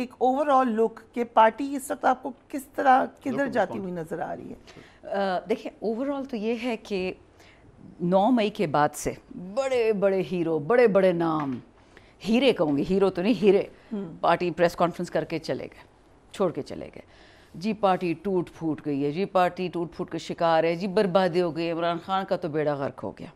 ایک over all لک کہ party اس وقت آپ کو کس طرح کدھر جاتی ہوئی نظر آ رہی ہے؟ دیکھیں اوور آل تو یہ ہے کہ 9 مئی کے بعد سے بڑے بڑے ہیرو، بڑے بڑے نام، ہیرے کہوں گی، ہیرو تو نہیں، ہیرے، پارٹی پریس کانفرنس کر کے چلے گئے، چھوڑ کے چلے گئے. جی پارٹی ٹوٹ پھوٹ گئی ہے، جی پارٹی ٹوٹ پھوٹ کے شکار ہے، جی بربادی ہو گئی. عمران خان کا تو بیڑا غرق ہو گیا،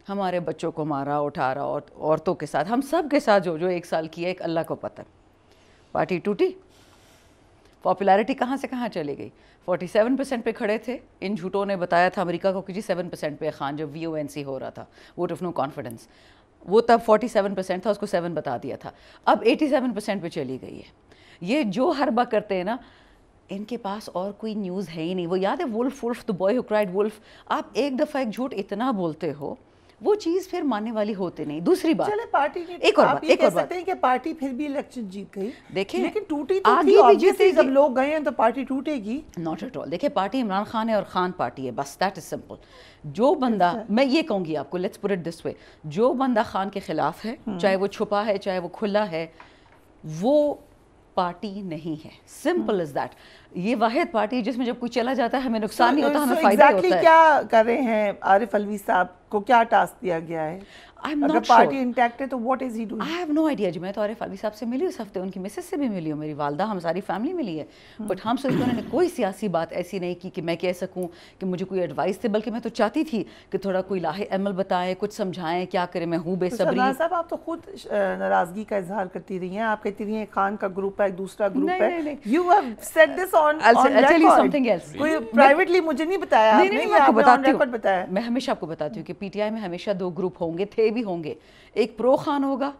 ہمارے بچوں کو مارا اٹھارا، عورتوں کے ساتھ، ہم سب کے ساتھ جو 1 سال کیا، ایک اللہ کو پتہ. پارٹی ٹوٹی، پاپولیرٹی کہاں سے کہاں چلی گئی. 47% پہ کھڑے تھے، ان جھوٹوں نے بتایا تھا امریکہ کو کہ جی 7% پہ خان جب VONC ہو رہا تھا، ووٹ آف نو کانفیڈنس، وہ تب 47% تھا، اس کو 7 بتا دیا تھا، اب 87% پہ چلی گئی ہے. یہ جو حربہ کرتے ہیں نا، ان کے پاس اور کوئی نیوز ہے ہی نہیں. وہ یاد ہے wolf the boy who cried wolf. آپ ایک دفعہ ایک جھوٹ اتنا بولتے ہو، وہ چیز پھر ماننے والی ہوتے نہیں. دوسری بات، چلے پارٹی ایک اور بات، آپ یہ کہہ سکتے ہیں کہ پارٹی پھر بھی الیکشن جیت گئی، دیکھیں لیکن ٹوٹی تو تھی، آگے بھی obviously جب لوگ گئے ہیں تو پارٹی ٹوٹے گی. Not at all. دیکھیں پارٹی عمران خان ہے اور خان پارٹی ہے، بس دیٹ از سمپل. جو بندہ، میں یہ کہوں گی آپ کو، لیٹس پٹ اٹ دس وے، جو بندہ خان کے خلاف ہے، چاہے وہ چھپا ہے چاہے وہ کھلا ہے، وہ پارٹی نہیں ہے. Simple is that. یہ واحد پارٹی ہے جس میں جب کوئی چلا جاتا ہے ہمیں نقصان نہیں ہوتا، ہمیں فائدہ ہوتا ہے. کیا کر رہے ہیں عارف علوی صاحب کو، کیا ٹاسک دیا گیا ہے؟ اگر پارٹی انٹیکٹ ہے تو what is he doing? I have no idea. جی میں تو عارف علوی صاحب سے ملی اس ہفتے، ان کی مسز سے بھی ملی ہوں، میری والدہ، ہم ساری فیملی ملی ہے. بٹ ہم سے انہوں نے کوئی سیاسی بات ایسی نہیں کی کہ میں کہہ سکوں کہ مجھے کوئی ایڈوائس دے، بلکہ میں تو چاہتی تھی کہ تھوڑا کوئی لاہ عمل بتائیں، کچھ سمجھائیں، کیا کریں. میں ہوں بے صبری. صاحب آپ تو خود ناراضگی کا اظہار کرتی رہی ہیں، آپ کہتی رہی ہیں خان کا گروپ ہے، ایک دوسرا گروپ ہے. You have said this on record. کوئی پرائیویٹلی مجھے نہیں بتایا آپ نے، میں آپ کو بتاتی ہوں، بتایا. میں ہمیشہ آپ کو بتاتی ہوں کہ PTI میں ہمیشہ 2 گروپ ہوں گے، تھے بھی ہوں گے. ایک پرو خان ہوگا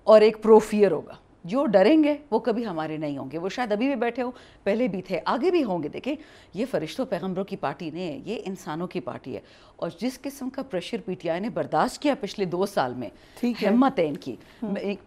اور ایک پرو فیئر ہوگا. جو ڈریں گے وہ کبھی ہمارے نہیں ہوں گے. وہ شاید ابھی بھی بیٹھے ہو، پہلے بھی تھے، آگے بھی ہوں گے. دیکھیں یہ فرشتوں پیغمبروں کی پارٹی نہیں ہے، یہ انسانوں کی پارٹی ہے. اور جس قسم کا پریشر PTI نے برداشت کیا پچھلے 2 سال میں، ہمت ہے ان کی.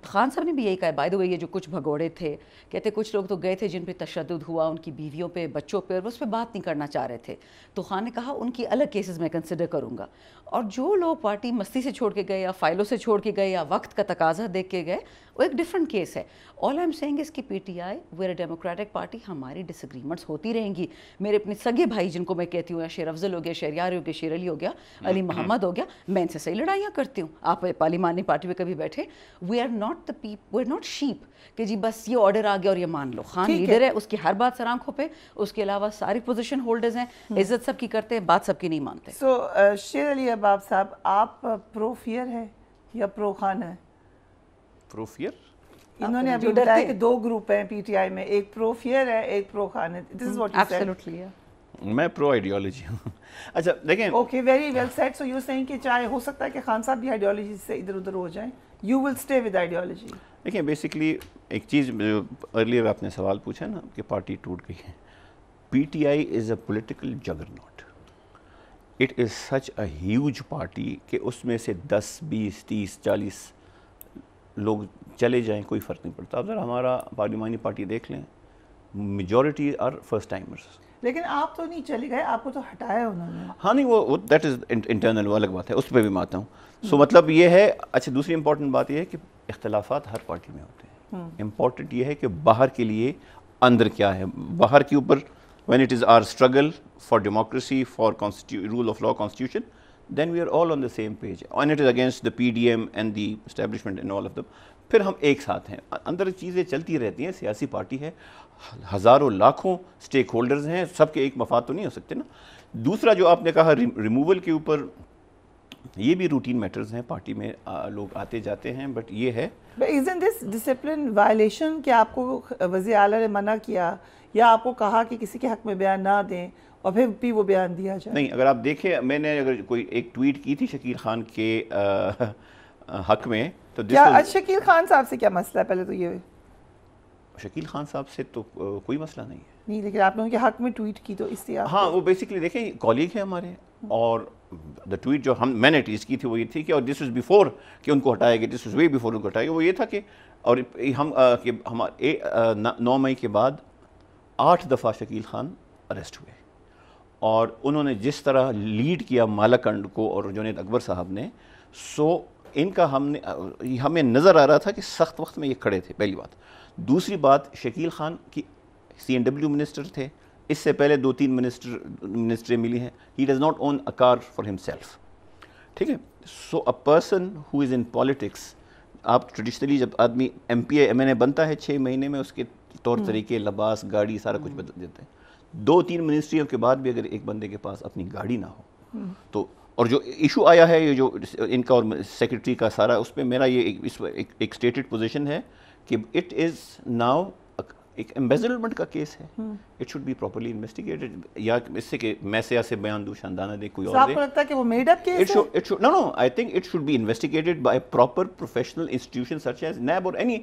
خان صاحب نے بھی یہی کہا، بائی دی وے یہ جو کچھ بھگوڑے تھے، کہتے کچھ لوگ تو گئے تھے جن پہ تشدد ہوا، ان کی بیویوں پہ، بچوں پہ، اور اس پہ بات نہیں کرنا چاہ رہے تھے. تو خان نے کہا ان کی الگ کیسز میں کنسیڈر کروں گا. اور جو لوگ پارٹی مستی سے چھوڑ کے گئے یا فائلوں سے چھوڑ کے گئے یا وقت کا تقاضا دیکھ کے گئے، وہ ایک ڈفرنٹ کیس ہے. آل آئی ایم سیئنگ اس کی PTI where a democratic party, ہماری ڈس ایگریمنٹس ہوتی رہیں گی. میرے اپنے سگے بھائی جن کو میں کہتی ہوں، شیر افضل ہو گیا، شہریار ہو گیا، شیر علی ہو گیا، علی محمد ہو گیا، میں ان سے صحیح لڑائیاں کرتی ہوں. آپ پارلیمانی پارٹی پہ کبھی بیٹھے، وی آر ناٹ شیپ کہ جی بس یہ آرڈر آ گیا اور یہ مان لو. خان لیڈر ہے، اس کی ہر بات سر آنکھوں پہ، اس کے علاوہ ساری پوزیشن ہولڈرز ہیں، عزت سب کی کرتے ہیں، بات سب کی نہیں مانتے. سو شیر علی اباب صاحب، آپ پرو فیئر ہیں یا پرو خان ہیں؟ پرو فیئر. انہوں نے ابھی بتایا کہ 2 گروپ ہیں PTI میں، ایک پرو فیئر ہے، ایک پرو خان ہے. This is what you said. Absolutely. میں پرو آئیڈیالوجی ہوں. اچھا دیکھیں، okay, very well said. So you seeing کہ چاہے ہو سکتا ہے کہ خان صاحب بھی آئیڈیالوجی سے ادھر ادھر ہو جائیں، you will stay with ideology. دیکھیں بیسکلی ایک چیز ارلیئر آپ نے سوال پوچھا نا کہ پارٹی ٹوٹ گئی ہے. PTI is a political juggernaut. It is such a huge party کہ اس میں سے 10 20 30 40 لوگ چلے جائیں کوئی فرق نہیں پڑتا. اب ذرا ہمارا پارلیمانی پارٹی دیکھ لیں، میجورٹی آر فرسٹ ٹائمرز. لیکن آپ تو نہیں چلے گئے، آپ کو تو ہٹایا انہوں نے. ہاں نہیں، وہ دیٹ از انٹرنل، وہ الگ بات ہے، اس پہ بھی میں آتا ہوں. سو مطلب یہ ہے. اچھا دوسری امپورٹنٹ بات یہ ہے کہ اختلافات ہر پارٹی میں ہوتے ہیں. امپورٹنٹ یہ ہے کہ باہر کے لیے اندر کیا ہے. باہر کے اوپر when it is our struggle for democracy, for rule of law, constitution, then we are all on the same page. When it is against the PDM and the establishment and all of them, پھر ہم ایک ساتھ ہیں. اندر چیزیں چلتی رہتی ہیں. سیاسی پارٹی ہے، ہزاروں لاکھوں اسٹیک ہولڈرز ہیں، سب کے ایک مفاد تو نہیں ہو سکتے نا. دوسرا جو آپ نے کہا ریموول کے اوپر، یہ بھی روٹین میٹرز ہیں. پارٹی میں لوگ آتے جاتے ہیں، بٹ یہ ہے isn't this discipline violation کہ آپ کو وزیر اعلیٰ نے منع کیا یا آپ کو کہا کہ کسی کے حق میں بیان نہ دیں اور پھر بھی وہ بیان دیا جائے؟ نہیں، اگر آپ دیکھیں، میں نے اگر کوئی ایک ٹویٹ کی تھی شکیل خان کے حق میں، تو شکیل خان صاحب سے کیا مسئلہ ہے؟ پہلے تو یہ شکیل خان صاحب سے تو کوئی مسئلہ نہیں ہے. نہیں، لیکن آپ نے ان کے حق میں ٹویٹ کی تو اس سے ہاں، وہ بیسکلی دیکھیں کالیگ ہیں ہمارے. اور دا ٹویٹ جو میں نے ٹیز کی تھی وہ یہ تھی کہ، اور دس واز بیفور کہ ان کو ہٹایا گیا، دس واز وے بیفور ان کو ہٹایا گیا. وہ یہ تھا کہ، اور ہم 9 مئی کے بعد 8 دفعہ شکیل خان اریسٹ ہوئے. اور انہوں نے جس طرح لیڈ کیا مالاکنڈ کو اور جنید اکبر صاحب نے، سو ان کا ہمیں نظر آ رہا تھا کہ سخت وقت میں یہ کھڑے تھے، پہلی بات. دوسری بات شکیل خان کی CNW منسٹر تھے، اس سے پہلے 2-3 منسٹریں ملی ہیں. He does not own a car for himself. ٹھیک ہے. So a person who is in politics, آپ ٹریڈیشنلی جب آدمی MP MNA بنتا ہے 6 مہینے میں اس کے طور طریقے، لباس، گاڑی، سارا کچھ بدل دیتے ہیں. 2-3 منسٹریوں کے بعد بھی اگر ایک بندے کے پاس اپنی گاڑی نہ ہو تو، اور جو ایشو آیا ہے یہ جو ان کا اور سیکرٹری کا سارا، اس پہ میرا یہ ایک اسٹیٹڈ پوزیشن ہے کہ اٹ از ناؤ ایک ایمبیزلمنٹ کا کیس ہے. It should be properly investigated. یا اس سے کہ میں سے بیان دوں، شاندانہ دے، کوئی اور دے. آپ کو لگتا ہے کہ وہ میڈ اپ کیس ہے؟ No, I think it should be investigated by a proper professional institution such as NAB or any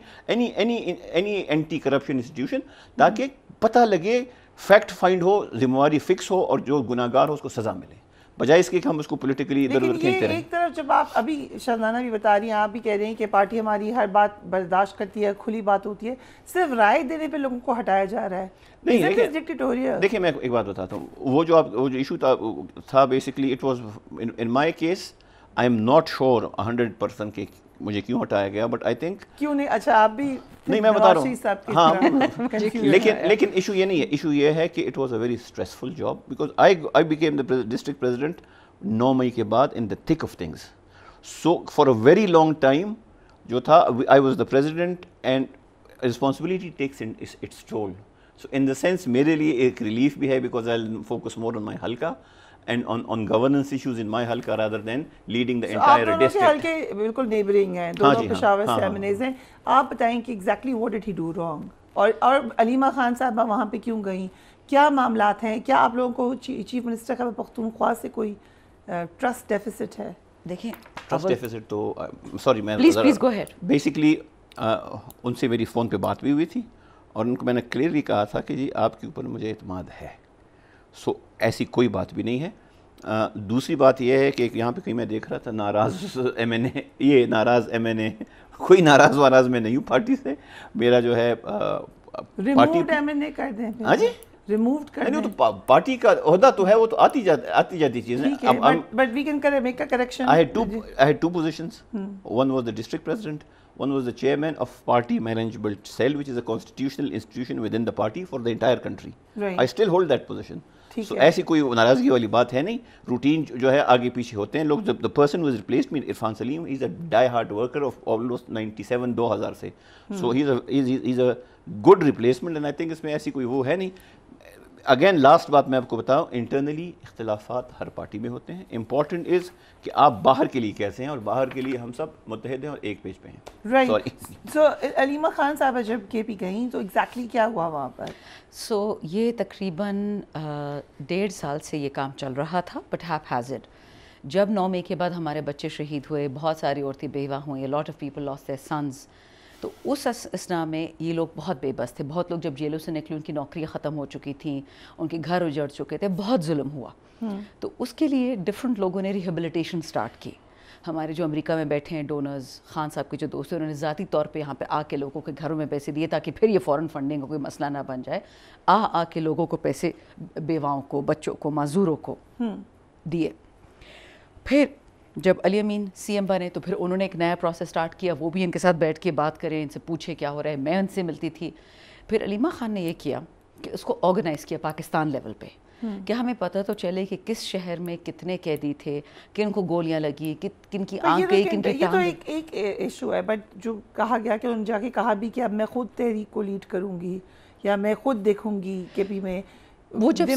anti-corruption institution, تاکہ پتہ لگے، فیکٹ فائنڈ ہو، ذمہ داری فکس ہو، اور جو گناہ گار ہو اس کو سزا ملے، بجائے اس کے کہ ہم اس کو پولیٹیکلی ادھر ادھر کھینچتے رہیں. ایک طرف جب آپ ابھی شاندانہ بھی بتا رہی ہیں، آپ بھی کہہ رہے ہیں کہ پارٹی ہماری ہر بات برداشت کرتی ہے، کھلی بات ہوتی ہے، صرف رائے دینے پہ لوگوں کو ہٹایا جا رہا ہے. نہیں دیکھیں میں ایک بات بتاتا ہوں. وہ جو ایشو تھا basically it was in my case, I am not sure 100% کہ مجھے کیوں ہٹایا گیا، بٹ آئی تھنک کیوں نہیں. اچھا آپ بھی نہیں، میں بتا رہا ہوں. ہاں لیکن ایشو یہ نہیں ہے. ایشو یہ ہے کہ it was a very stressful job because I became the district president 9 مئی کے بعد in the thick of things. So for a very long time جو تھا I was the president and responsibility takes its toll. So in the sense میرے لیے ایک relief بھی ہے because I will focus more آن مائی حلقہ and on governance issues in my halqa rather than leading the entire district. So آپ دونوں کے حلقے بالکل نیبرنگ ہیں، دونوں پشاور سے ایمنیز ہیں. آپ بتائیں کہ exactly what did he do wrong؟ اور علیمہ خان صاحبہ وہاں پہ کیوں گئیں؟ کیا معاملات ہیں؟ کیا آپ لوگوں کو چیف منسٹر خیبر پختونخوا سے کوئی ٹرسٹ ڈیفیسٹ ہے؟ دیکھیں ٹرسٹ ڈیفیسٹ تو سوری میں پلیز گو ہیڈ. بیسکلی ان سے میری فون پہ بات بھی ہوئی تھی اور ان کو میں نے کلیئرلی کہا تھا کہ جی آپ کے اوپر مجھے اعتماد ہے. سو ایسی کوئی بات بھی نہیں ہے. دوسری بات یہ ہے کہ یہاں پہ کہیں میں دیکھ رہا تھا ناراض MNA، یہ ناراض MNA، کوئی ناراض واراض میں نہیں ہوں پارٹی سے. میرا جو ہے ریمووڈ MNA کر دیں. ہاں جی ریمووڈ کر دیں. تو پارٹی کا عہدہ تو ہے، وہ تو آتی جاتی چیزیں. But we can make a correction. I had two positions. One was the district president. One was the chairman of party management cell, which is a constitutional institution within the party for the entire country. Right. I still hold that position. So ایسی کوئی ناراضگی والی بات ہے نہیں. Routine جو ہے آگے پیچھے ہوتے ہیں لوگ. The person who has replaced me, Irfan Salim, is a die-hard worker of almost 97 2000 سے. So he's a good replacement and I think اس میں ایسی کوئی وہ ہے نہیں. اگین لاسٹ بات میں آپ کو بتاؤں، انٹرنلی اختلافات ہر پارٹی میں ہوتے ہیں. امپورٹنٹ از کہ آپ باہر کے لیے کیسے ہیں، اور باہر کے لیے ہم سب متحد ہیں اور ایک پیج پہ ہیں. رائٹ. سو علیمہ خان صاحبہ جب KP گئیں تو ایگزیکٹلی کیا ہوا وہاں پر؟ سو یہ تقریباً 1.5 سال سے یہ کام چل رہا تھا، بٹ ہیپ ہیزڈ. جب 9 مئی کے بعد ہمارے بچے شہید ہوئے، بہت ساری عورتیں بیوہ ہوئیں، lot of people lost their sons, تو اس اسنا میں یہ لوگ بہت بے بس تھے. بہت لوگ جب جیلوں سے نکلے ان کی نوکریاں ختم ہو چکی تھیں، ان کے گھر اجڑ چکے تھے، بہت ظلم ہوا. تو اس کے لیے ڈفرینٹ لوگوں نے ریہیبلیٹیشن سٹارٹ کی. ہمارے جو امریکہ میں بیٹھے ہیں ڈونرز، خان صاحب کے جو دوست ہیں، انہوں نے ذاتی طور پہ یہاں پہ آ کے لوگوں کے گھروں میں پیسے دیے تاکہ پھر یہ فورن فنڈنگ کا کوئی مسئلہ نہ بن جائے. آ کے لوگوں کو پیسے، بیواؤں کو، بچوں کو، معذوروں کو دیے. پھر جب علی امین CM بنے تو پھر انہوں نے ایک نیا پروسیس سٹارٹ کیا. وہ بھی ان کے ساتھ بیٹھ کے بات کریں، ان سے پوچھے کیا ہو رہا ہے. میں ان سے ملتی تھی. پھر علیمہ خان نے یہ کیا کہ اس کو آرگنائز کیا پاکستان لیول پہ، کہ ہمیں پتہ تو چلے کہ کس شہر میں کتنے قیدی تھے، کن کو گولیاں لگی، کن کی آنکھ گئی، کن کی ٹانگ. یہ تو ایک ایشو ہے. بٹ جو کہا گیا کہ انہوں نے جا کے کہا بھی کہ اب میں خود تحریک کو لیڈ کروں گی یا میں خود دیکھوں گی KP میں. وہ جب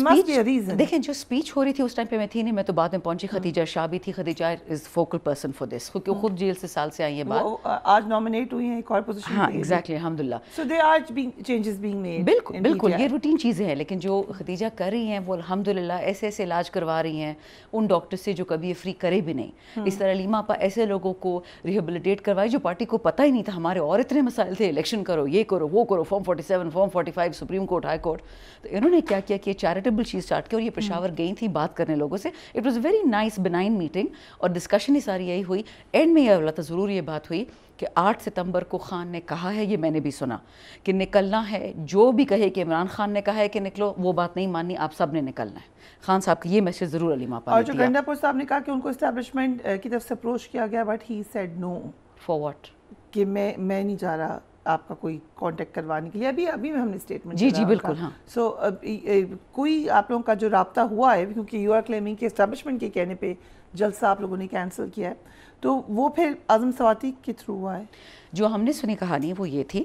دیکھیں جو اسپیچ ہو رہی تھی اس ٹائم پہ میں تھی نہیں، میں تو بعد میں پہنچی. خدیجہ شاہ بھی تھی. خدیجہ از فوکل پرسن فار دس، کیونکہ خود جیل سے سال سے آئی ہیں بعد. آج نامینیٹ ہوئی ہیں ایک اور پوزیشن. ہاں ایگزیکٹلی، الحمدللہ. So there are changes being made. بالکل یہ روٹین چیزیں ہیں. لیکن جو خدیجہ کر رہی ہیں وہ الحمدللہ ایسے ایسے علاج کروا رہی ہیں ان ڈاکٹر سے جو کبھی یہ فری کرے بھی نہیں. اس طرح علیمہ آپا ایسے لوگوں کو ریہیبلیٹیٹ کروائی جو پارٹی کو پتہ ہی نہیں تھا. ہمارے اور اتنے مسائل تھے، الیکشن کرو، یہ کرو، وہ کرو، form 47، form 45، supreme court, high court. تو انہوں نے کیا کیا کہ یہ چیریٹیبل چیز اسٹارٹ کی اور یہ پشاور گئی تھی بات کرنے لوگوں سے. It was very nice benign meeting اور ڈسکشن ہی ساری یہی ہوئی. اینڈ میں یہ بولا ضرور یہ بات ہوئی کہ 8 ستمبر کو خان نے کہا ہے, یہ میں نے بھی سنا, کہ نکلنا ہے, جو بھی کہے کہ عمران خان نے کہا ہے کہ نکلو, وہ بات نہیں ماننی, آپ سب نے نکلنا ہے. خان صاحب کا یہ میسج ضرور علیمہ آپا نے دیا. اور جو گنڈا پور صاحب نے کہا کہ ان کو اسٹیبلشمنٹ کی طرف سے اپروچ کیا گیا, but he said no. For what? کہ میں نہیں جا رہا آپ کا کوئی کانٹیکٹ کروانے کے لیے. ابھی ہم نے اسٹیٹمنٹ. جی بالکل. ہاں, سو کوئی آپ لوگوں کا جو رابطہ ہوا ہے, کیونکہ یو آر کلیمنگ کہ اسٹیبلشمنٹ کے کہنے پہ جلسہ آپ لوگوں نے کینسل کیا ہے, تو وہ پھر اعظم سواتی کے تھرو ہوا ہے؟ جو ہم نے سنی کہانی وہ یہ تھی,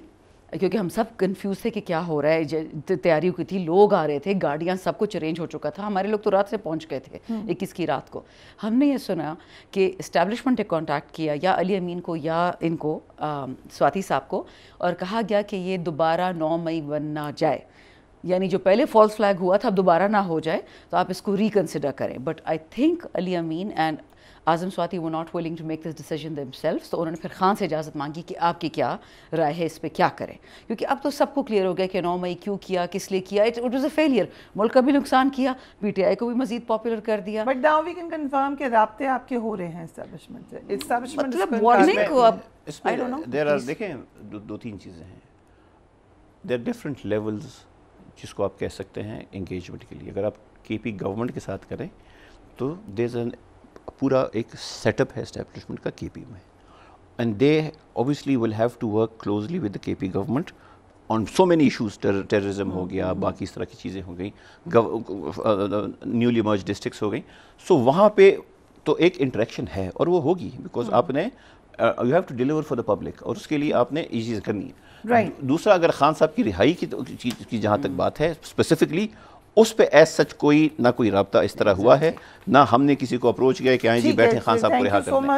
کیونکہ ہم سب کنفیوز تھے کہ کیا ہو رہا ہے, تیاری کی تھی, لوگ آ رہے تھے, گاڑیاں, سب کچھ ارینج ہو چکا تھا. ہمارے لوگ تو رات سے پہنچ گئے تھے 21 کی رات کو. ہم نے یہ سنا کہ اسٹیبلشمنٹ نے کانٹیکٹ کیا یا علی امین کو یا ان کو سواتی صاحب کو, اور کہا گیا کہ یہ دوبارہ 9 مئی بن نہ جائے, یعنی جو پہلے فالس فلیگ ہوا تھا اب دوبارہ نہ ہو جائے, تو آپ اس کو ریکنسیڈر کریں. But I think Ali Amin and Azam Swati were not willing to make this decision themselves, تو انہوں نے پھر خان سے اجازت مانگی کہ آپ کی کیا رائے ہے اس پہ, کیا کریں, کیونکہ اب تو سب کو کلیئر ہو گیا کہ 9 مئی کیوں کیا, کس لیے کیا. اٹ واز اے فیلئر, ملک کا بھی نقصان کیا, پی ٹی آئی کو بھی مزید پاپولر کر دیا. But now we can confirm کہ رابطے آپ کے ہو رہے ہیں اسٹیبلشمنٹ سے. اسٹیبلشمنٹ مطلب وارننگ کو اب I don't know. There are, دیکھیں, دو تین چیزیں ہیں. There are different levels جس کو آپ کہہ سکتے ہیں انگیجمنٹ کے لیے. اگر آپ کے پی گورنمنٹ کے ساتھ کریں تو there is پورا ایک سیٹ اپ ہے اسٹیبلشمنٹ کا کے پی میں, and they obviously will have to work closely with the K P government on so many issues. Terrorism ہو گیا, باقی اس طرح کی چیزیں ہو گئیں, نیولی مرج ڈسٹرکٹس ہو گئیں. سو وہاں پہ تو ایک انٹریکشن ہے اور وہ ہوگی, بیکاز آپ نے you have to deliver for the public, اور اس کے لیے آپ نے یہ چیز کرنی ہے. دوسرا, اگر خان صاحب کی رہائی کی جہاں تک بات ہے اسپیسیفکلی, اس پہ ایز سچ کوئی نہ کوئی رابطہ اس طرح ہوا ہے, نہ ہم نے کسی کو اپروچ کیا کہ آئیں جی بیٹھیں خان صاحب کو رہا کریں.